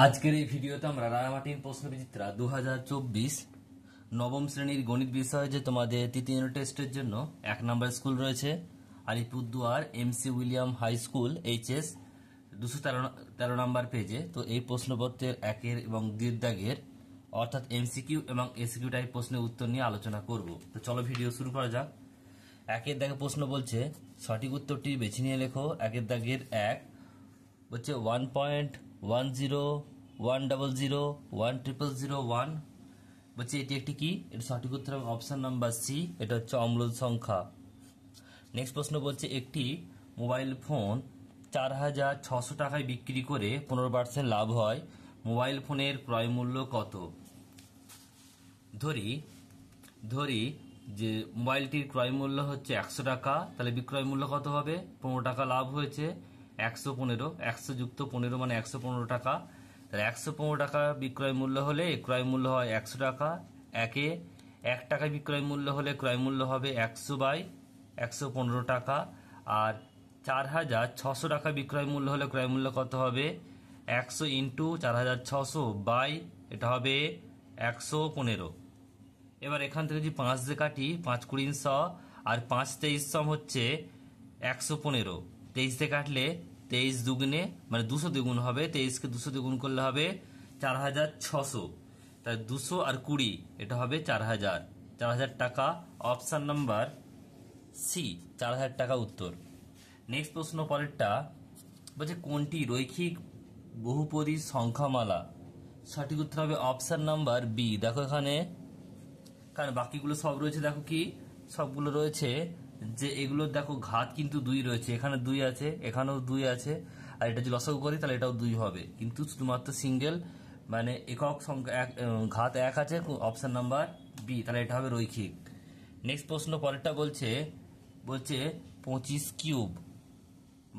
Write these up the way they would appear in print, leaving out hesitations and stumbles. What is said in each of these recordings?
আজকের এই ভিডিওতে আমরা রাঙামাটির প্রশ্নবিচিত্রা 2024 নবম শ্রেণীর গণিত বিষয়ে যে তোমাদের তৃতীয় টেস্টের জন্য 1 নম্বর স্কুল রয়েছে Alipurduar MC William high school HS 213 নম্বর পেজে। তো এই প্রশ্নপত্রের 1 এবং 2 দাগের অর্থাৎ এমসিকিউ এবং এসকিউ টাইপ প্রশ্নের উত্তর নিয়ে আলোচনা করব। তো চলো ভিডিও শুরু করা যাক। 1 দাগে প্রশ্ন বলছে সঠিক উত্তরটি বেছে নিয়ে লেখো। 1 দাগের 1 বলছে 1.101001001 বলছে এটি একটি কি, এর সঠিক উত্তর হবে অপশন নাম্বার সি, এটা হচ্ছে অম্লজ সংখ্যা। নেক্সট প্রশ্ন বলছে একটি মোবাইল ফোন 4600 টাকায় বিক্রি করে 15% লাভ হয়, মোবাইল ফোনের ক্রয় মূল্য কত? ধরি যে মোবাইলটির ক্রয় মূল্য হচ্ছে 100 টাকা, তাহলে বিক্রয় মূল্য কত হবে? 15 টাকা লাভ হয়েছে, 115, 100 যুক্ত 15 মানে 115 টাকা। তাহলে 115 টাকা বিক্রয় মূল্য হলে ক্রয় মূল্য হয় 100 টাকা। 1 টাকা বিক্রয় মূল্য হলে ক্রয় মূল্য হবে 100/115 টাকা। আর 4600 টাকা বিক্রয় মূল্য হলে ক্রয় মূল্য কত হবে? 100 ইন্টু 4600 বাই এটা হবে 115। এবার এখান থেকে যদি 5 দিয়ে কাটি, 5 × 20 100 আর 5 × 23 হচ্ছে 115। 23 দিয়ে কাটলে 23 দুগুণে মানে 200 দ্বিগুণ হবে, 23কে 200 দ্বিগুণ করলে হবে 4600। তাই 200 আর 20 এটা হবে 4000 টাকা। অপশন নাম্বার সি 4000 টাকা উত্তর। নেক্সট প্রশ্ন পরেরটা বলছে কোনটি রৈখিক বহুপদী সংখ্যামালা? সঠিক উত্তর হবে অপশন নাম্বার বি। দেখো এখানে কারণ বাকিগুলো সব রয়েছে, দেখো কি সবগুলো রয়েছে যে এগুলো দেখো ঘাত কিন্তু 2 রয়েছে, এখানে 2 আছে, এখানেও 2 আছে, আর এটা যদি লসাগু করি তাহলে এটাও 2 হবে, কিন্তু শুধুমাত্র সিঙ্গেল মানে একক সংখ্যা ঘাত 1 আছে, অপশন নাম্বার বি, তাহলে এটা হবে রৈখিক। নেক্সট প্রশ্ন পরেরটা বলছে 25 cube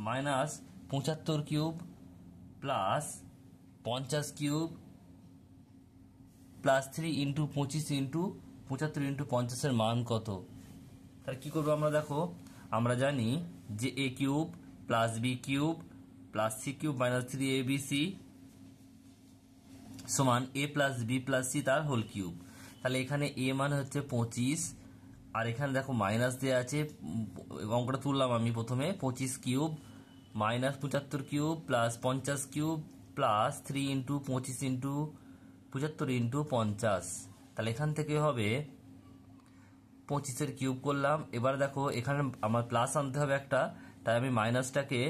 minus 75 cube plus 50 cube plus 3 into 25 into 75 into 50 এর মান কত? তাহলে কি করবো আমরা? দেখো আমরা জানি যে a cube plus b cube plus c cube minus 3abc সমান a plus b plus c তার হোল কিউব। তাহলে এখানে এ মানে হচ্ছে 25, আর এখানে দেখো মাইনাস দেওয়া আছে, অঙ্কটা তুললাম আমি প্রথমে। 25 cube minus 75 cube plus 50 cube plus 3 into 25 into 75 into 50। তাহলে এখান থেকে হবে 25 কিউব করলাম। এবার দেখো এখানে আমার প্লাস আনতে হবে একটা, তাই আমি মাইনাসটাকে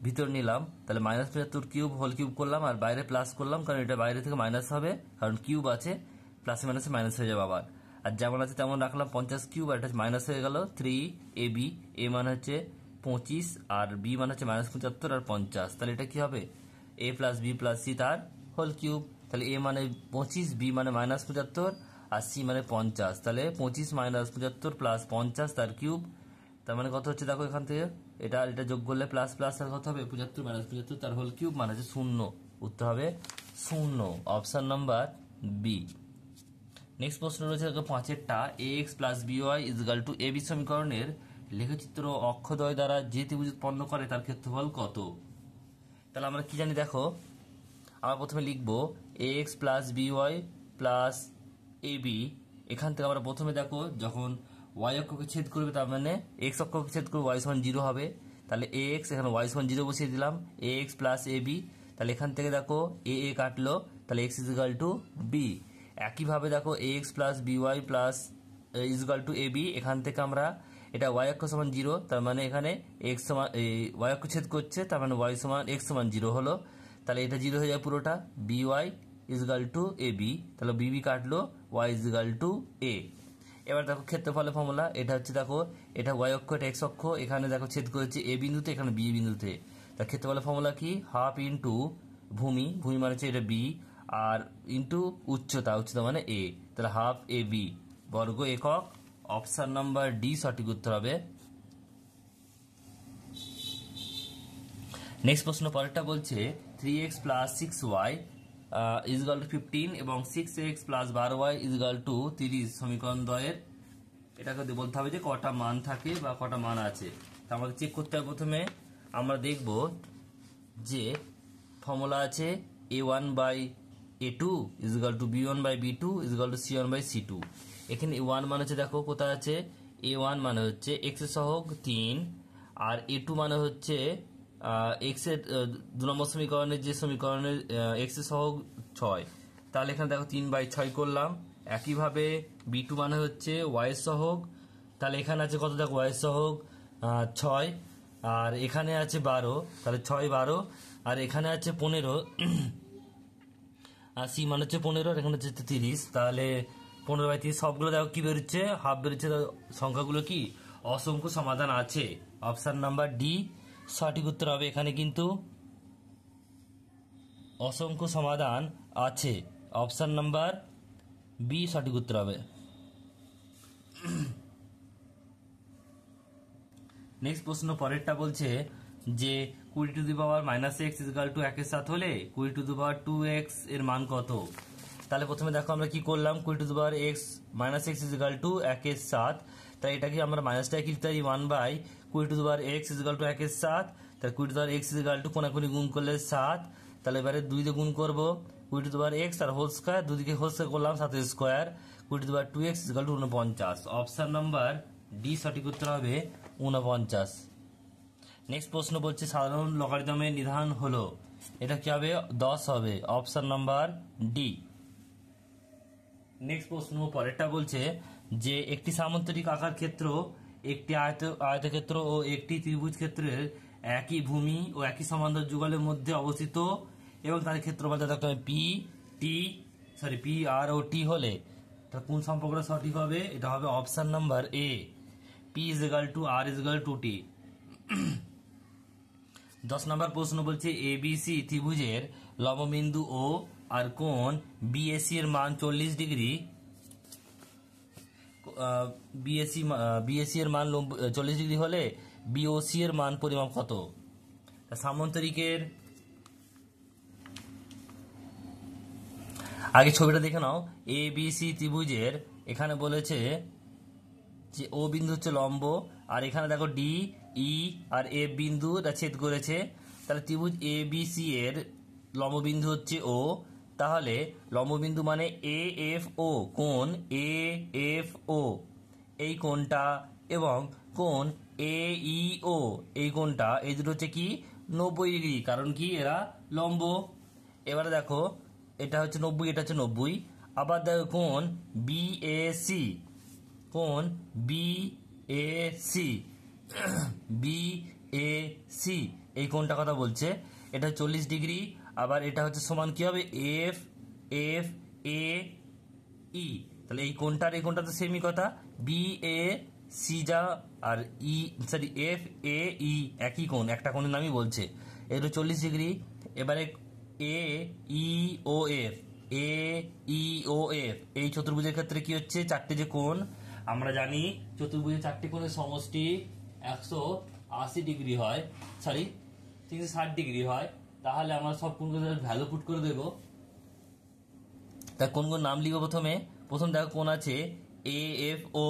ভিতর নিলাম। তাহলে মাইনাস 75 কিউব হোল কিউব করলাম আর বাইরে প্লাস করলাম, কারণ এটা বাইরে থেকে মাইনাস হবে, কারণ কিউব আছে, প্লাসে মাইনাসে মাইনাস হয়ে যাবে আবার। আর যেমন আছে তেমন রাখলাম 50 কিউব, আর এটা মাইনাস হয়ে গেল 3ab। এ মানে হচ্ছে 25 আর বি মানে হচ্ছে -75 আর 50। তাহলে এটা কি হবে? এ প্লাস বি প্লাস সি তার হোল কিউব। তাহলে এ মানে 25, বি মানে -75 আর সি মানে 50। তাহলে 25 - 75 প্লাস 50 তার কিউব। তার মানে কত হচ্ছে? দেখো এখান থেকে এটা যোগ করলে প্লাস প্লাস আর কত হবে? 75 - 75 তার হোল কিউব মানে হচ্ছে 0। উত্তর হবে 0, অপশন নাম্বার বি। নেক্সট প্রশ্ন রয়েছে 5-এরটা ax plus by equal to ab সমীকরণের লেখচিত্র অক্ষদ্বয় দ্বারা যে ত্রিভুজ উৎপন্ন করে তার ক্ষেত্রফল কত? তাহলে আমরা কি জানি? দেখো আমরা প্রথমে লিখব ax plus by plus ab। এখান থেকে আমরা প্রথমে দেখো যখন y অক্ষকে ছেদ করবে তার মানে x অক্ষকে ছেদ করবে y সমান 0 হবে। তাহলে ax এখানে y সমান 0 বসিয়ে দিলাম, ax প্লাস ab। তাহলে এখান থেকে দেখো a কাটলো, তাহলে x ইকুয়াল টু b। একইভাবে দেখো ax plus by plus equal to ab, এখান থেকে আমরা এটা y অক্ষ সমান 0, তার মানে এখানে x সমান y অক্ষ ছেদ করছে, তার মানে y সমান x সমান 0 হলো। তাহলে এটা 0 হয়ে যায় পুরোটা, by ইকুয়াল টু ab। তাহলে bb কাটলো, y ইকুয়াল টু a। এবার দেখো ক্ষেত্রফলের ফর্মুলা, এটা হচ্ছে দেখো এটা y অক্ষ এটা x অক্ষ, এখানে দেখো ছেদ করেছে a বিন্দুতে, এখানে b বিন্দুতে। তার ক্ষেত্রফলের ফর্মুলা কি? হাফ ইন্টু ভূমি মানে হচ্ছে এটা b, আর ইন্টু উচ্চতা মানে a। তাহলে হাফ ab বর্গ একক। অপশন নাম্বার ডি সঠিক উত্তর হবে। নেক্সট প্রশ্ন পরেরটা বলছে 3x plus 6y equal to 15 এবং 6x plus 12y equal to 30 সমীকরণ দ্বয়ের এটাকে বলতে হবে যে কটা মান থাকে বা কটা মান আছে। তা আমাকে চেক করতে হবে। প্রথমে আমরা দেখব যে ফর্মুলা আছে a1/a2 = b1/b2 = c1/c2। এখানে a1 মানে হচ্ছে দেখো কোথায় আছে, a1 মানে হচ্ছে x এর সহগ 3 আর a2 মানে হচ্ছে x এর 2 নম্বর সমীকরণের যে সমীকরণের x এর সহগ 6। তাহলে এখানে দেখো 3/6 করলাম। একইভাবে b2 মানে হচ্ছে y এর সহগ, তাহলে এখানে আছে কত দেখো y এর সহগ 6 আর এখানে আছে 12, তাহলে 6 12 আর এখানে আছে 15 আর সি মানে হচ্ছে 15 আর এখানে হচ্ছে 30, তাহলে 15/30 সবগুলো দেখো কি বেরোচ্ছে, হাফ বেরোচ্ছে। সংখ্যাগুলো কি অসংখ্য সমাধান আছে। অপশন নাম্বার ডি সঠিক উত্তর হবে। এখানে কিন্তু অসংখ্য সমাধান আছে, অপশন নাম্বার বি সঠিক উত্তর হবে। নেক্সট প্রশ্ন পরেরটা বলছে যে 20⁻⁻x = 1/7 হলে 20⁻2x এর মান কত। তাহলে প্রথমে দেখো আমরা কি করলাম, 20⁻x = 1/7, তাই এটাকে আমরা মাইনাসটা কি লিখতে পারি 1/20⁻x = 1/7। তাহলে 20⁻x = কোনাকুনি গুণ করলে 7, তাহলে এবারে 2 দিয়ে গুণ করবো 20⁻x আর হোল স্কয়ার, দুদিকে হোল স্কয়ার করলাম 7 square, 20⁻2x = 49। Option number D সঠিক উত্তর হবে 49। নেক্সট প্রশ্ন বলছে সাধারণ লগারিদমের নির্ধারণ হলো, এটা কি হবে 10 হবে, অপশন নাম্বার ডি। নেক্সট প্রশ্ন পরেরটা বলছে যে একটি সামান্তরিক আকার ক্ষেত্র একটি আয়তক্ষেত্র ও একটি ত্রিভুজ ক্ষেত্রের একই ভূমি ও একই সমান্তরাল যুগলের মধ্যে অবস্থিত এবং তাদের ক্ষেত্রফল দেখতে হবে পি আর ও টি হলে কোন সম্পর্কটা সঠিক হবে, এটা হবে option number A, P = R = T। 10 নম্বর প্রশ্ন বলছে ABC ত্রিভুজের লম্ববিন্দু ও আর কোণ BAC এর মান 40 ডিগ্রি, BAC এর মান 40 ডিগ্রি হলে BOC এর মান পরিমাপ কত। সামান্তরিকের আগে ছবিটা দেখে নাও। ABC ত্রিভুজের এখানে বলেছে যে ও বিন্দু হচ্ছে লম্ব আর এখানে দেখো ডি ই আর এফ বিন্দু ছেদ করেছে, তাহলে ত্রিভুজ ABC এর লম্ববিন্দু হচ্ছে ও, তাহলে লম্ববিন্দু মানে AFO, কোণ AFO এই কোণটা এবং কোণ AEO এই কোণটা, এই দুটো হচ্ছে কি 90 ডিগ্রি, কারণ কি এরা লম্ব। এবারে দেখো এটা হচ্ছে 90, এটা হচ্ছে 90। আবার দেখো কোণ BAC, কোণ BAC এই কোণটা কথা বলছে, এটা 40 ডিগ্রি। আবার এটা হচ্ছে সমান কি হবে FAE, তাহলে এই কোণটা আর এই কোণটা তো সেমই কথা, BAC যা আর FAE একই কোণ, একটা কোণের নামই বলছে, এটা 40 ডিগ্রি। এবারে AEOF এই চতুর্ভুজের ক্ষেত্রে কি হচ্ছে, চারটে যে কোণ আমরা জানি চতুর্ভুজের চারটে কোণের সমষ্টি 180 ডিগ্রি হয়, 360 ডিগ্রি হয়। তাহলে আমরা সব কোণগুলোর ভ্যালু পুট করে দেবো। তা কোণগুলোর নাম লিখবো। প্রথম দেখো কোণ আছে AFO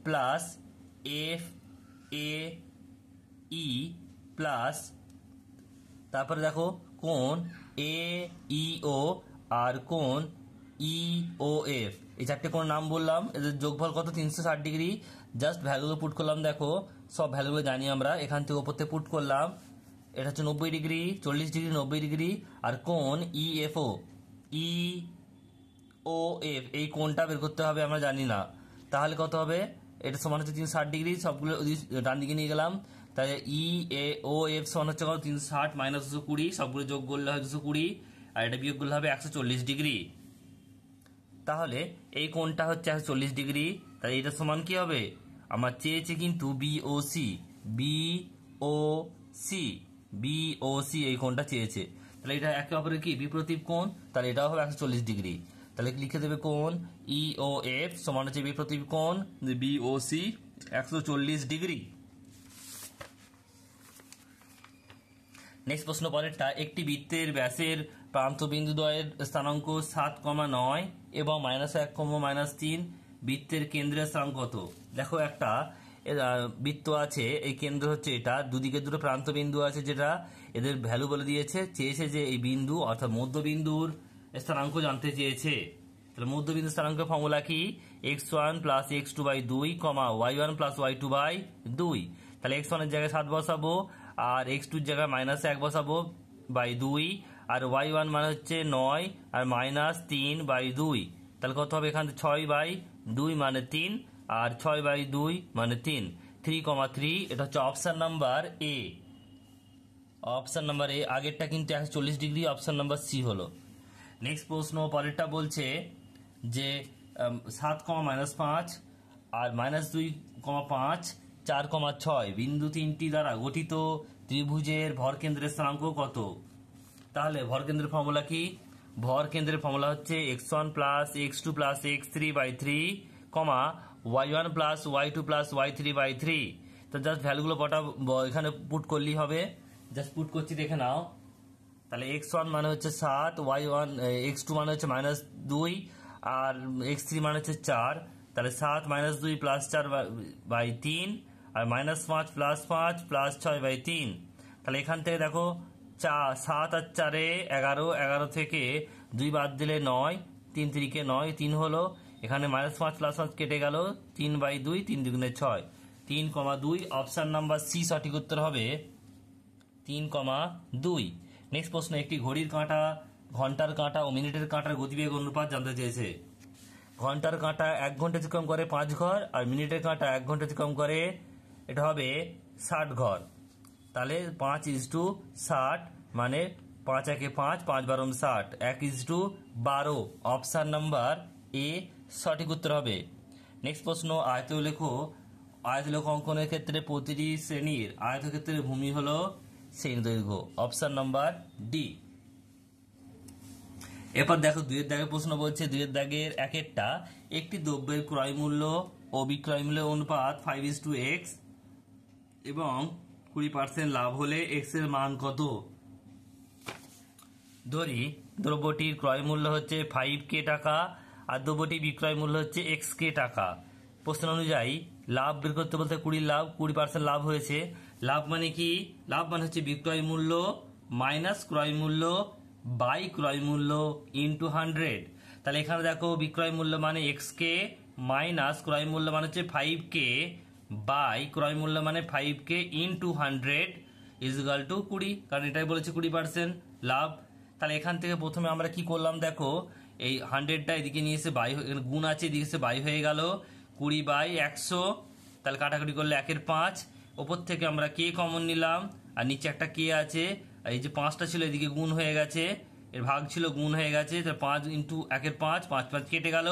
প্লাস FAE প্লাস, তারপরে দেখো কোণ AEO আর কোণ EOF, এই চারটে কোণ নাম বললাম, এদের যোগফল কত 360 ডিগ্রি। জাস্ট ভ্যালুগুলো পুট করলাম, দেখো সব ভ্যালুগুলো জানি আমরা, এখান থেকে ওপর থেকে পুট করলাম। এটা হচ্ছে 90 ডিগ্রি, 40 ডিগ্রি, 90 ডিগ্রি। আর কোণ EOF এই কোণটা বের করতে হবে, আমরা জানি না, তাহলে কত হবে, এটা সমান হচ্ছে 360 ডিগ্রি, সবগুলো ডান দিকে নিয়ে গেলাম। তাহলে EOF সমান হচ্ছে কত 360 - 220, সবগুলো যোগ করলে হয় 220 আর এটা বিয়োগ করলে হবে 140 ডিগ্রি। তাহলে এই কোণটা হচ্ছে 140 ডিগ্রি, তাহলে এটা সমান কি হবে, আমার চেয়েছে কিন্তু BOC এই কোণটা চেয়েছে, তাহলে এটা একে অপরের কি বিপরীত কোণ, তাহলে এটাও হবে 140 ডিগ্রি। তাহলে লিখে দেবে কোণ EOF সমান হচ্ছে বিপরীত কোণ BOC 140 ডিগ্রি। নেক্সট প্রশ্ন পরেরটা, একটি বৃত্তের ব্যাসের প্রান্ত বিন্দুদ্বয়ের স্থানাঙ্ক 7,9 এবং -1, -3, বৃত্তের কেন্দ্রের স্থানাঙ্ক কত। দেখো একটা বৃত্ত আছে, এই কেন্দ্র হচ্ছে এটা, দুদিকে দুটো প্রান্ত বিন্দু আছে, যেটা এদের ভ্যালু বলে দিয়েছে, চেয়েছে যে এই বিন্দু অর্থাৎ মধ্যবিন্দুর স্থানাঙ্ক জানতে চেয়েছে। তাহলে মধ্যবিন্দু স্থানাঙ্কের ফর্মুলা কি? x1 plus x2 by 2 comma y1 plus y2 by 2। তাহলে x1 এর জায়গায় 7 বসাবো, আর x2 এর জায়গায় -1 বসাবো বাই 2, আর y1 মানে হচ্ছে 9 আর -3 বাই 2। তাহলে কত হবে? এখান থেকে 6 বাই 2 মানে 3, আর 6 বাই 2 মানে 3, 3,3। এটা হচ্ছে option number A. Option number A, আগেরটা কিন্তু 140 ডিগ্রি, অপশন নাম্বার সি হলো। নেক্সট প্রশ্ন, পরেরটা বলছে যে 7,-5 আর -2,5 4,6 বিন্দু তিনটি দ্বারা গঠিত ত্রিভুজের ভরকেন্দ্রের স্থানাঙ্ক কত? তাহলে ভরকেন্দ্রের ফর্মুলা কি? ভরকেন্দ্রের ফর্মুলা হচ্ছে x1 plus x2 plus x3 by 3 comma y1 plus y2 plus y3 by 3। তো জাস্ট ভ্যালুগুলো এখানে পুট করলেই হবে। জাস্ট পুট করছি, দেখে নাও। তাহলে x1 মানে হচ্ছে 7, y1 x2 মানে হচ্ছে -2 আর x3 মানে হচ্ছে 4। তাহলে 7 -2 প্লাস 4 বাই 3 আর -5 প্লাস 5 প্লাস 6 বাই 3। তাহলে এখান থেকে দেখো 7 আর 4 11, 11 থেকে 2 বাদ দিলে 9, 3 3 9, 3 হলো। এখানে -5 প্লাস 5 কেটে গেল, 3 বাই 2, 3 2 6, 3,2। অপশন নাম্বার সি সঠিক উত্তর হবে 3,2। নেক্সট প্রশ্ন, একটি ঘড়ির কাঁটা, ঘন্টার কাঁটা ও মিনিটের কাঁটার গতিবেগ অনুপাত জানতে চেয়েছে। ঘন্টার কাঁটা 1 ঘন্টা অতিক্রম করে 5 ঘর, আর মিনিটের কাঁটা 1 ঘন্টা অতিক্রম করে, এটা হবে 60 ঘর। তাহলে 5:60 মানে 5 একে 5, 5 12 60, 1:12। অপশন নাম্বার এ সঠিক উত্তর হবে। নেক্সট প্রশ্ন, আয়তলেখ অঙ্কনের ক্ষেত্রে প্রতিটি শ্রেণীর আয়তক্ষেত্রের ভূমি হলো শ্রেণী দৈর্ঘ্য। Option number D. এরপর দেখো 2 এর দাগের প্রশ্ন বলছে, 2 এর দাগের একেরটা, একটি দ্রব্যের ক্রয় মূল্য ও বিক্রয় মূল্যের অনুপাত 5:x এবং 20% লাভ হলে x এর মান কত? ধরি দ্রব্যটির ক্রয় মূল্য হচ্ছে 5k টাকা আর দ্রব্যটির বিক্রয় মূল্য হচ্ছে xk টাকা। প্রশ্ন অনুযায়ী লাভ বের করতে বলতে 20% লাভ হয়েছে। লাভ মানে কি? লাভ মানে হচ্ছে বিক্রয় মূল্য মাইনাস ক্রয় মূল্য বাই ক্রয় মূল্য ইন্টু 100। তাহলে এখানে দেখো বিক্রয় মূল্য মানে xk মাইনাস ক্রয় মূল্য মানে হচ্ছে 5k বাই ক্রয় মূল্য মানে 5k ইন্টু 100 ইজুগাল টু 20, কারণ এটাই বলেছে 20% লাভ। তাহলে এখান থেকে প্রথমে আমরা কি করলাম, দেখো এই 100টা এদিকে নিয়ে এসে বাই, গুণ আছে এদিকে এসে বাই হয়ে গেল, 20/100। তাহলে কাটাকাটি করলে 1/5, ওপর থেকে আমরা কে কমন নিলাম, আর নিচে একটা কে আছে, এই যে 5টা ছিল এদিকে গুণ হয়ে গেছে, এর ভাগ ছিল গুণ হয়ে গেছে। 5 ইন্টু 1/5, 5 5 কেটে গেল,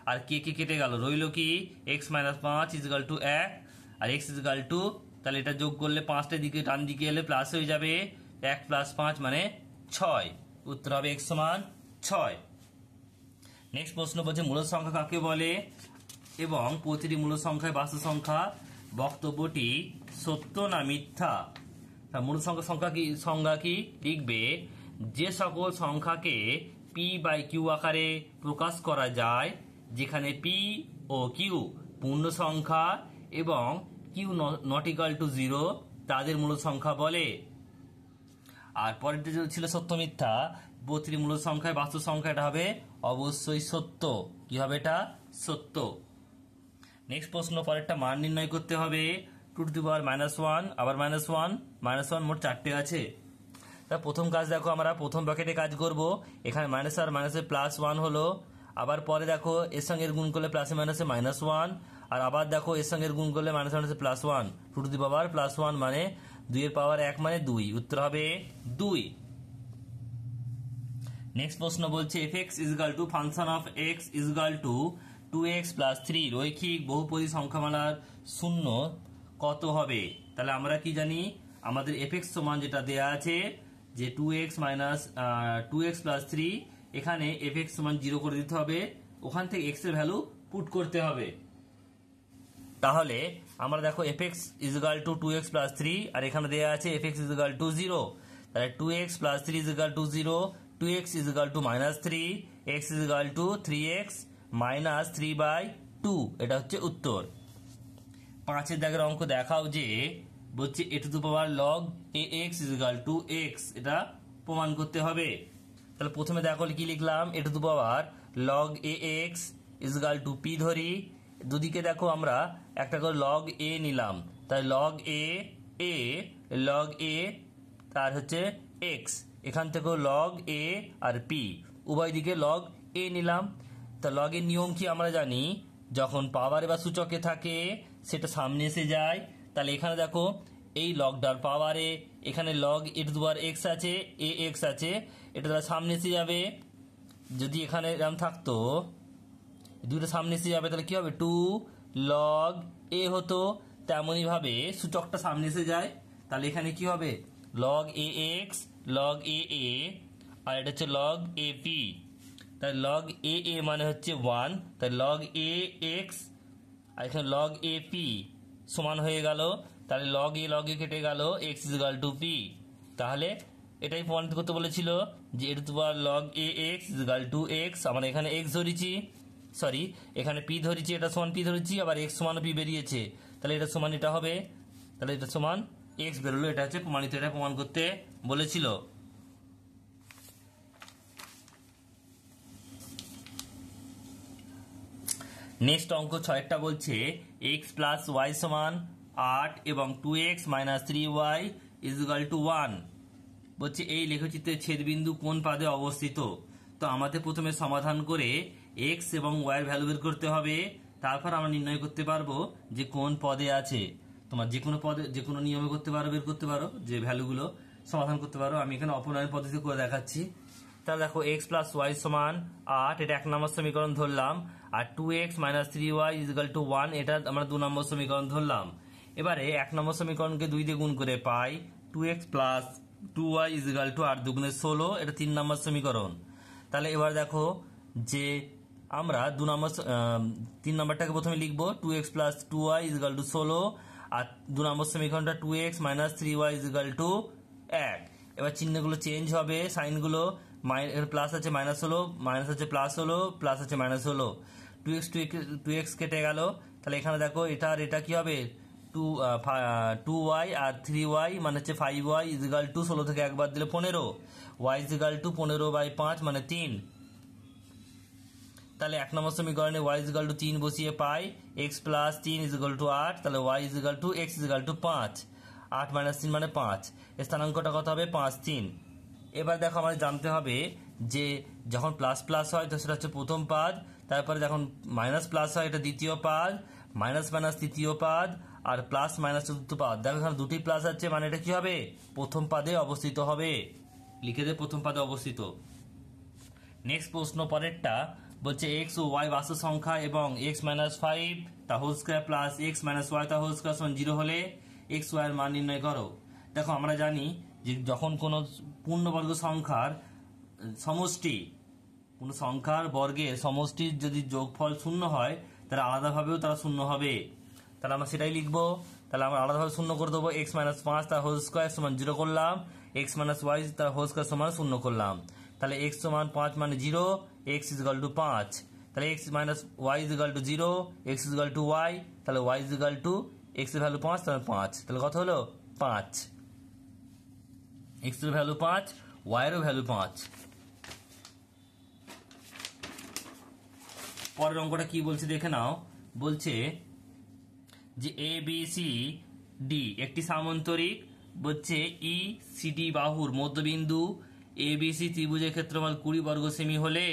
আর কে কেটে গেল, রইল কি x - 5 ইজুগাল টু 1, আর x ইজুগাল টু, তাহলে এটা যোগ করলে 5টা দিকে ডান দিকে এলে প্লাস হয়ে যাবে, 1 + 5 মানে 6। উত্তর হবে x সমান 6। নেক্সট প্রশ্ন বলছে মূলদ সংখ্যা কাকে বলে এবং প্রতিটি মূলদ সংখ্যায় বাস্তব সংখ্যা, বক্তব্যটি সত্য না মিথ্যা? মূলদ সংখ্যা কি লিখবে, যে সকল সংখ্যাকে p/q আকারে প্রকাশ করা যায়, যেখানে p ও q পূর্ণ সংখ্যা এবং q নট ইকুয়াল টু 0, তাদের মূলদ সংখ্যা বলে। আর পরেরটা ছিল সত্য মিথ্যা, প্রতিটি মূলদ সংখ্যায় বাস্তব সংখ্যা, এটা হবে অবশ্যই সত্য। কি হবে? এটা সত্য। নেক্সট প্রশ্ন, পরেরটা মান নির্ণয় করতে হবে। 2 টু দি পাওয়ার -1, আবার -1 মোট 4টে আছে। তা প্রথম কাজ দেখো, আমরা প্রথম ব্র্যাকেটে কাজ করব। এখানে মাইনাস আর মাইনাসে +1 হলো, আবার পরে দেখো এর সঙ্গে গুণ করলে প্লাসে মাইনাসে -1, আর আবার দেখো এর সঙ্গে গুণ করলে মাইনাসে মাইনাসে +1, 2 টু দি পাওয়ার +1 মানে 2 এর পাওয়ার 1 মানে 2। উত্তর হবে 2। নেক্সট প্রশ্ন বলছে f(x) = function of x = 2x + 3 রৈখিক বহুপদী সংখ্যামালার শূন্য কত হবে? তাহলে আমরা কি জানি, আমাদের f(x) সমান যেটা দেয়া আছে যে 2x + 3, এখানে f(x) সমান 0 করে দিতে হবে, ওখান থেকে x এর ভ্যালু পুট করতে হবে। তাহলে আমরা দেখো f(x) = 2x + 3, আর এখানে দেয়া আছে f(x) = 0। তাহলে 2x + 3 = 0, 2x = -3, x = 3x - 3/2, এটা হচ্ছে উত্তর। 5-এর দাগের অঙ্ক দেখাও যে বলছে a to the power log ax equal to x, এটা প্রমাণ করতে হবে। তাহলে প্রথমে দেখো কি লিখলাম, a to the power log ax equal to p ধরি, দুদিকে দেখো আমরা একটা করে log a নিলাম, তাই log a তার হচ্ছে x, এখান থেকে log a আর p উভয় দিকে log a নিলাম। তা log এর নিয়ম কি আমরা জানি, যখন পাওয়ারে বা সূচকে থাকে সেটা সামনে এসে যায়। তাহলে এখানে দেখো এই লগটার পাওয়ারে এখানে log a to the power x আছে, ax আছে, এটা তাহলে সামনে এসে যাবে। যদি এখানে এরকম থাকতো দুটো সামনে এসে যাবে তাহলে কি হবে, 2 log a হতো। তেমনই ভাবে সূচকটা সামনে এসে যায়, তাহলে এখানে কি হবে log ax log aa, আর এটা হচ্ছে log ap। তাই log aa মানে হচ্ছে 1, তাই log ax আর এখানে log ap সমান হয়ে গেল। তাহলে log a কেটে গেল, x ইকুয়াল টু p। তাহলে এটাই প্রমাণিত করতে বলেছিল যে এটা তোমার log ax equal to x, আমরা এখানে x ধরেছি, সরি এখানে p ধরেছি, এটা সমান p ধরেছি, আবার x সমান p বেরিয়েছে, তাহলে এটা সমান এটা হবে, তাহলে এটা সমান x বেরোলো। এটা হচ্ছে প্রমাণিত, এটা প্রমাণ করতে বলেছিল। নেক্সট অঙ্ক 6টা বলছে x প্লাস ওয়াই সমান 8 এবং 2x minus 3y equal to 1। বলছে এই লেখচিত্রের ছেদবিন্দু কোন পাদে অবস্থিত। তো আমাদের প্রথমে সমাধান করে x এবং y এর ভ্যালু বের করতে হবে, তারপর আমরা নির্ণয় করতে পারবো যে কোন পদে আছে। তোমার যে কোনো পদে যে কোনো নিয়মে করতে পারো, বের করতে পারো, যে ভ্যালুগুলো সমাধান করতে পারো। আমি এখানে অপনয়ন পদ্ধতি করে দেখাচ্ছি। তাহলে দেখো x প্লাস ওয়াই সমান 8, এটা 1 নম্বর সমীকরণ ধরলাম, আর 2x minus 3y equal to 1, এটা আমরা 2 নম্বর সমীকরণ ধরলাম। এবারে 1 নম্বর সমীকরণকে 2 দিয়ে গুণ করে পাই 2x plus 2y equal to 8 দুগুণে 16, এটা 3 নম্বর সমীকরণ। তাহলে এবার দেখো যে আমরা 3 নম্বরটাকে প্রথমে লিখবো 2x plus 2y equal to 16, আর 2 নম্বর সমীকরণটা 2x minus 3y equal to 1। এবার চিহ্নগুলো চেঞ্জ হবে, সাইনগুলো প্লাস আছে মাইনাস হলো, মাইনাস আছে প্লাস হলো, প্লাস আছে মাইনাস হলো, 2x কেটে গেল। তাহলে এখানে দেখো এটা আর এটা কি হবে, 2y আর 3y মানে হচ্ছে 5y ইকুয়াল টু 16 থেকে একবার দিলে 15, y ইকুয়াল টু 15/5 মানে 3। তাহলে 1 নম্বর সমীকরণে y ইকুয়াল টু 3 বসিয়ে পাই x প্লাস 3 ইকুয়াল টু 8, তাহলে y equal to x equal to 5, 8 minus 3 মানে 5, স্থানাঙ্কটা কত হবে 5, 3। এবার দেখো আমাদের জানতে হবে যে যখন প্লাস প্লাস হয় তো সেটা হচ্ছে প্রথম পাদ, তারপরে যখন মাইনাস প্লাস হয় এটা দ্বিতীয় পাদ, মাইনাস মাইনাস তৃতীয় পাদ, আর প্লাস মাইনাস চতুর্থ পাদ। দেখো এখানে দুটি প্লাস আছে, মানে এটা কি হবে প্রথম পাদে অবস্থিত হবে, লিখে দে প্রথম পাদে অবস্থিত। নেক্সট প্রশ্ন পরেরটা বলছে x ও y বাস্তব সংখ্যা এবং x মাইনাস 5 তা whole square plus x minus y তা হোল স্কয়ার সমান 0 হলে x y এর মান নির্ণয় করো। দেখো আমরা জানি যে যখন কোনো পূর্ণবর্গ সংখ্যার সমষ্টি, কোনো সংখ্যার বর্গের সমষ্টির যদি যোগফল 0 হয় তাহলে আলাদাভাবেও তারা 0 হবে। তাহলে আমরা সেটাই লিখবো। তাহলে আমরা আলাদাভাবে 0 করে দেবো, x মাইনাস 5 তার হোল স্কয়ার সমান 0 করলাম, x মাইনাস y তার হোল স্কয়ার সমান 0 করলাম। তাহলে x সমান 5 মানে 0, x ইকুয়াল টু 5। তাহলে x minus y equal to 0, x equal to y, তাহলে y ইকুয়াল টু x এর ভ্যালু 5, তাহলে 5, তাহলে কত হলো 5। x এর ভ্যালু 5, y এরও ভ্যালু 5। পরের অঙ্কটা কি বলছে দেখে নাও। বলছে যে ABCD একটি সামান্তরিক, বলছে ECD বাহুর মধ্যবিন্দু ABC ত্রিভুজের ক্ষেত্রফল 20 বর্গ সেমি হলে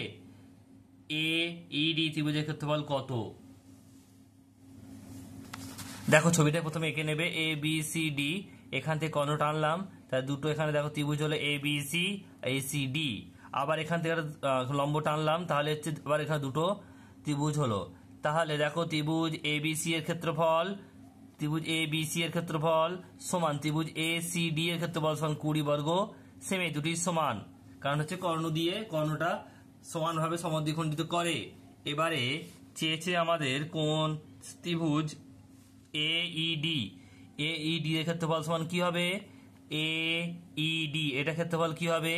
AED ত্রিভুজের ক্ষেত্রফল কত। দেখো ছবিটা প্রথমে এঁকে নেবে ABCD, এখান থেকে কর্ণ টানলাম, তাহলে দুটো এখানে দেখো ত্রিভুজ হলো ABC ACD, আবার এখান থেকে লম্ব টানলাম, তাহলে হচ্ছে আবার এখানে দুটো ত্রিভুজ হলো। তাহলে দেখো ত্রিভুজ ABC এর ক্ষেত্রফল, ত্রিভুজ ABC এর ক্ষেত্রফল সমান ত্রিভুজ ACD এর ক্ষেত্রফল সমান 20 বর্গ সেমি, দুটি সমান, কারণ হচ্ছে কর্ণ দিয়ে কর্ণটা সমানভাবে সমদ্বিখণ্ডিত করে। এবারে চেয়েছে আমাদের কোন ত্রিভুজ AED এর ক্ষেত্রফল সমান কি হবে, AED এটা ক্ষেত্রফল কি হবে,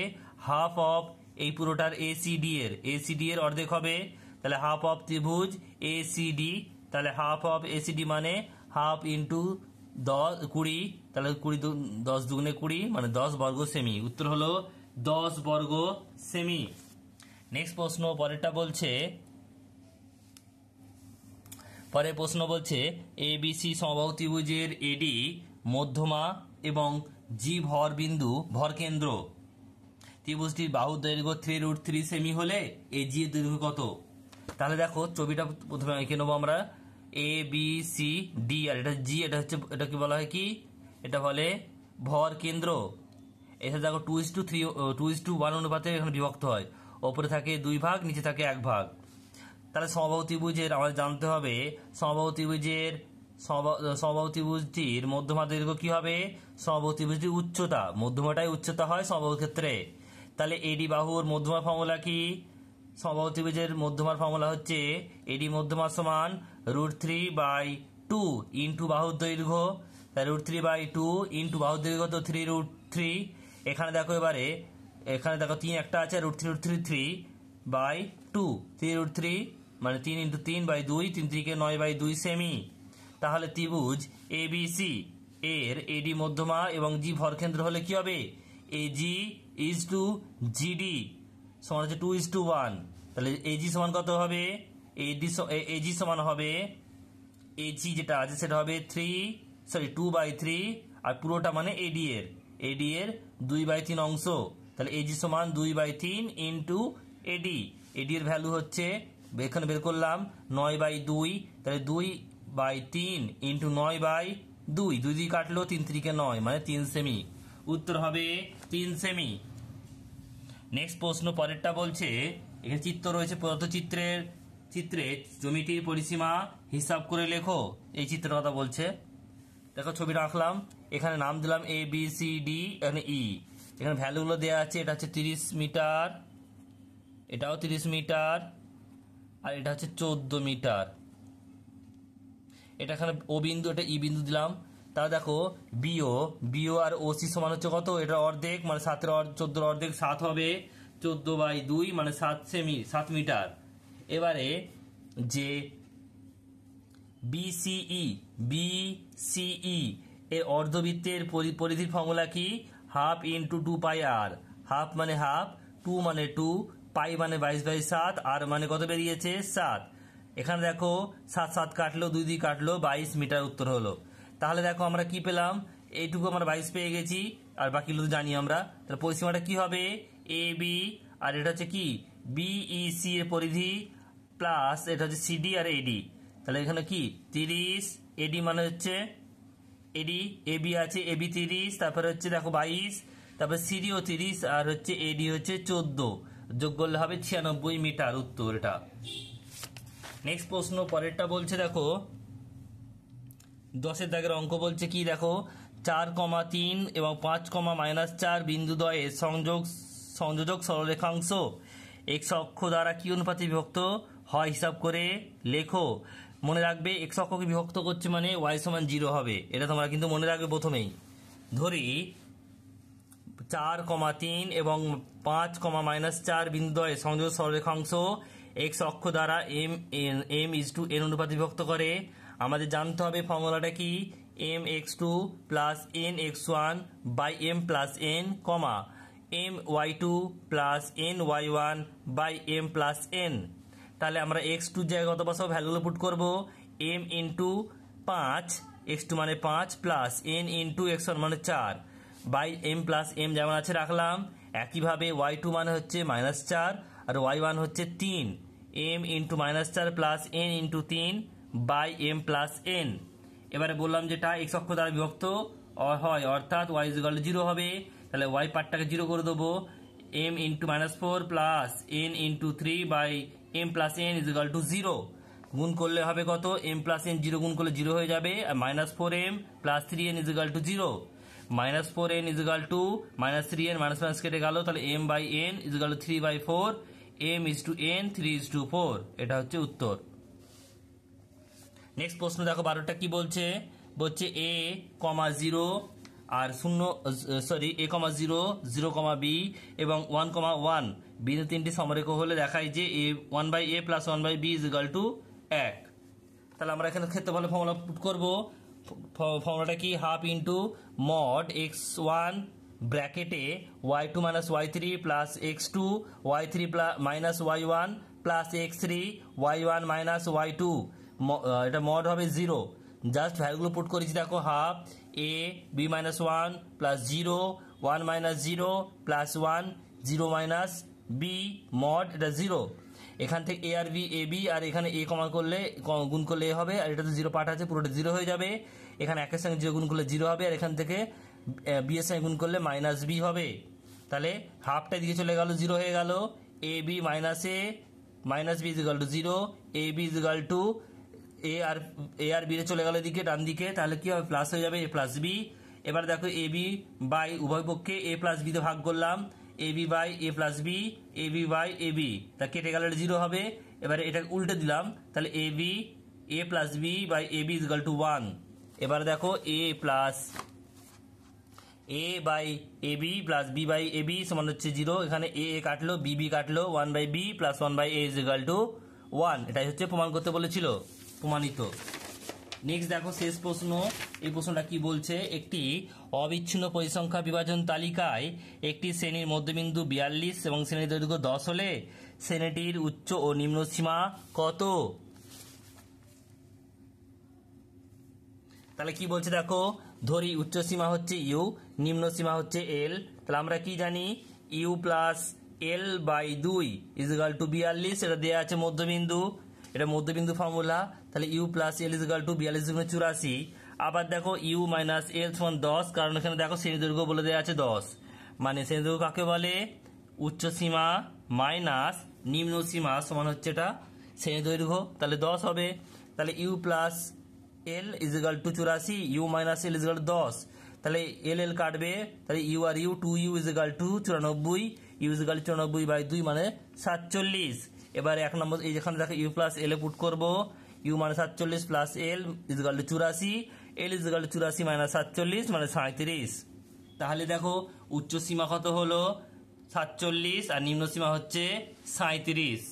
হাফ অফ এই পুরোটার ACD এর অর্ধেক হবে, তাহলে হাফ অফ ত্রিভুজ ACD, তাহলে হাফ অফ ACD মানে হাফ ইন্টু 10 20, তাহলে 10 দুগুণে 20 মানে 10 বর্গ সেমি। উত্তর হলো 10 বর্গ সেমি। নেক্সট প্রশ্ন, পরেরটা বলছে, পরের প্রশ্ন বলছে এবিসি সমবাহু ত্রিভুজের এডি মধ্যমা এবং জি ভরকেন্দ্র ত্রিভুজটির বাহুর দৈর্ঘ্য 3√3 সেমি হলে এজি এর দৈর্ঘ্য কত? তাহলে দেখো ছবিটা প্রথমে এঁকে নেবো আমরা, এ বি সি ডি, আর এটা জি, এটা হচ্ছে, এটা কি বলা হয়, কি এটা বলে ভর কেন্দ্র। এখানে দেখো 2:3 2:1 অনুপাতে এখানে বিভক্ত হয়, ওপরে থাকে 2 ভাগ, নিচে থাকে 1 ভাগ। তাহলে সমবাহু ত্রিভুজের আমাদের জানতে হবে, সমবাহু ত্রিভুজটির মধ্যমা দৈর্ঘ্য কি হবে? সমবাহু ত্রিভুজটির উচ্চতা, মধ্যমাটাই উচ্চতা হয় সমবাহু ক্ষেত্রে। তাহলে এডি বাহুর মধ্যমার ফর্মুলা কি? সমবাহু ত্রিভুজের মধ্যমার ফর্মুলা হচ্ছে এডি মধ্যমা সমান √3/2 ইন্টু বাহুর দৈর্ঘ্য। তাহলে √3/2 ইন্টু বাহুর দৈর্ঘ্য তো 3√3। এখানে দেখো এবারে, এখানে দেখো 3 একটা আছে, √3/2 3√3 মানে 3 ইন্টু 3/2, 3 3 কে 9/2 সেমি। তাহলে ত্রিভুজ এবিসি এর এডি মধ্যমা এবং জি ভরকেন্দ্র হলে কি হবে? এজি ইজ টু জিডি সমান হচ্ছে 2:1। তাহলে এজি সমান কত হবে? এজি সমান হবে, এজি যেটা আছে সেটা হবে 2/3, আর পুরোটা মানে এডি এর 2/3 অংশ। তাহলে এজি সমান 2/3 ইন্টু এডি। এডি এর ভ্যালু হচ্ছে, এখানে বের করলাম 9/2, তাহলে 2/3 ইন্টু 9/2, 2 কাটলো, 3 3 কে 9 মানে 3 সেমি। উত্তর হবে 3 সেমি। নেক্সট প্রশ্ন, পরেরটা বলছে, এখানে চিত্র রয়েছে, প্রদত্ত চিত্রে জমিটির পরিসীমা হিসাব করে লেখো। এই চিত্রের কথা বলছে। দেখো ছবিটা আঁকলাম, এখানে নাম দিলাম এ বি সি ডি, এখানে ই, এখানে ভ্যালুগুলো দেওয়া আছে। এটা হচ্ছে 30 মিটার, এটাও 30 মিটার, আর এটা হচ্ছে 14 মিটার। এটা এখানে ও বিন্দু, এটা ই বিন্দু দিলাম। তাহলে দেখো বিও আর ওসি সমান হচ্ছে কত? এটা অর্ধেক মানে 14 অর্ধেক 7 হবে, 14/2 মানে 7 মিটার। এবারে যে বিসিই এর অর্ধবৃত্তের পরিধির ফর্মুলা কি? Half into 2πr। হাফ মানে হাফ, 2 মানে 2, পাই মানে 22/7, আর মানে কত বেরিয়েছে? 7। এখানে দেখো 7 7 কাটলো, 2 2 কাটলো, 22 মিটার উত্তর হলো। তাহলে দেখো আমরা কি পেলাম? এইটুকু আমরা 22 পেয়ে গেছি, আর বাকিগুলো জানি আমরা। তাহলে পরিসীমাটা কি হবে? এ বি, আর এটা হচ্ছে কি বিইসি এর পরিধি, প্লাস এটা হচ্ছে সিডি আর এডি। তাহলে এখানে কি 30, এডি মানে হচ্ছে এডি, এবি আছে, এবি 30, তারপরে হচ্ছে দেখো 22, তারপরে সিডিও 30, আর হচ্ছে এডি হচ্ছে 14, যোগ করলে হবে 96 মিটার উত্তর এটা। নেক্সট প্রশ্ন, পরেরটা বলছে, দেখো 10 দাগের অঙ্ক বলছে কি? দেখো 4,3 এবং 5,-4 বিন্দুদ্বয়ের সংযোজক সরলরেখাংশ এক্স অক্ষ দ্বারা কি অনুপাতে বিভক্ত হয় হিসাব করে লেখো। মনে রাখবে, এক্স অক্ষকে বিভক্ত করছে মানে ওয়াই সমান 0 হবে, এটা তোমরা কিন্তু মনে রাখবে প্রথমেই। ধরি 4,3 এবং 5,-4 বিন্দুদ্বয়ের সংযোজক সরলরেখাংশ এক্স অক্ষ দ্বারা m/n অনুপাতে বিভক্ত করে। আমাদের জানতে হবে ফর্মুলাটা কি? mx2 plus nx1 by m plus n, my2 plus ny1 by m plus n। তাহলে আমরা x2 জায়গায় কত বসাবো? ভ্যালুগুলো পুট করবো, m ইন্টু 5, x2 মানে 5, প্লাস n ইন্টু x1 মানে 4 বাই m প্লাস m যেমন আছে রাখলাম। একইভাবে y2 মানে হচ্ছে -4 আর y1 হচ্ছে 3, m into -4 plus n into 3 by m plus n। এবারে বললাম যেটা x অক্ষ দ্বারা বিভক্ত হয়, অর্থাৎ y = 0 হবে। তাহলে y পার্টটাকে 0 করে দেবো, m into -4 plus n into 3 by m plus n = 0। গুণ করলে হবে কত? m প্লাস n 0 গুণ করলে 0 হয়ে যাবে, আর -4m plus 3n = 0। -4n = -3n, minus কেটে গেল, তাহলে m বাই n = 3/4, m/n 3/4, এটা হচ্ছে উত্তর। নেক্সট প্রশ্ন দেখো 12টা কি বলছে? বলছে a, 0 আর 0, a, 0, b এবং 1, 1 বিন্দু তিনটি সমরেখ হলে দেখায় যে 1/a প্লাস 1/b = 1। তাহলে আমরা এখানে ক্ষেত্রফলের ফর্মুলা পুট করবো, ফর্মুলাটা কি, হাফ ইন্টু মড x1 ব্র্যাকেটে y2 minus y3 plus x2 y3 minus y1 plus x3 y1 minus y2, এটা মড হবে 0। জাস্ট ভ্যালুগুলো পুট করেছি, দেখো half a b minus 1 plus 0 1 minus 0 plus 1 0 minus b mod এটা 0। এখান থেকে a আর b a b আর এখানে a কমা করলে গুণ করলে a হবে, আর এটা তো 0 পার্ট আছে পুরোটা 0 হয়ে যাবে। এখানে একের সঙ্গে 0 গুণ করলে 0 হবে, আর এখান থেকে b এর সঙ্গে গুণ করলে মাইনাস b হবে। তাহলে হাফটা দিকে চলে গেল, 0 হয়ে গেল। a b minus a minus b is equal to 0, a b is equal to a আর b এর চলে গেল এদিকে ডান দিকে, তাহলে কি হবে প্লাস হয়ে যাবে a প্লাস b। এবার দেখো a b বাই উভয় পক্ষে a প্লাস b তে ভাগ করলাম, a b by a plus b, a b by a b, তা কেটে গেলে 0 হবে। এবারে এটা উল্টে দিলাম, তাহলে a b a plus b by a b is equal to 1। এবারে দেখো a plus a by a b plus b by a b সমান হচ্ছে 0, এখানে এ কাটলো বি বি কাটলো, 1 by B plus 1 by A is equal to 1। এটাই হচ্ছে প্রমাণ করতে বলেছিল, প্রমাণিত। নেক্সট দেখো শেষ প্রশ্ন, এই প্রশ্নটা কি বলছে, একটি অবিচ্ছিন্ন পরিসংখ্যা বিভাজন তালিকায় একটি শ্রেণীর মধ্যবিন্দু 42 এবং শ্রেণীর দৈর্ঘ্য 10 হলে শ্রেণীটির উচ্চ ও নিম্ন সীমা কত? তাহলে কি বলছে দেখো, ধরি উচ্চ সীমা হচ্ছে ইউ, নিম্ন সীমা হচ্ছে এল। তাহলে আমরা কি জানি, U plus L by 2 is equal to 42, এটা দেওয়া আছে মধ্যবিন্দু, এটা মধ্যবিন্দু ফর্মুলা। তাহলে U plus L is equal to 42 84। আবার দেখো ইউ মাইনাস এল সমান 10, কারণ এখানে দেখো শ্রেণী দৈর্ঘ্য বলে দেওয়া আছে 10, মানে শ্রেণী দৈর্ঘ্য কাকে বলে, উচ্চ সীমা মাইনাস নিম্ন সীমা সমান হচ্ছে এটা শ্রেণী দৈর্ঘ্য, তাহলে 10 হবে। তাহলে U plus L is equal to 84, U minus L is equal to 10, তাহলে এল এল কাটবে, তাহলে ইউ আর U 2u is equal to 94, U is equal to 94 by 2 মানে 47। এবারে 1 নম্বর এই যেখানে দেখো ইউ প্লাস এল এ পুট করবো, ইউ মানে 47 প্লাস L is equal to 84, L is equal to 84 minus 47 মানে 37। তাহলে দেখো উচ্চ সীমা কত হলো 47 আর নিম্ন সীমা হচ্ছে 37।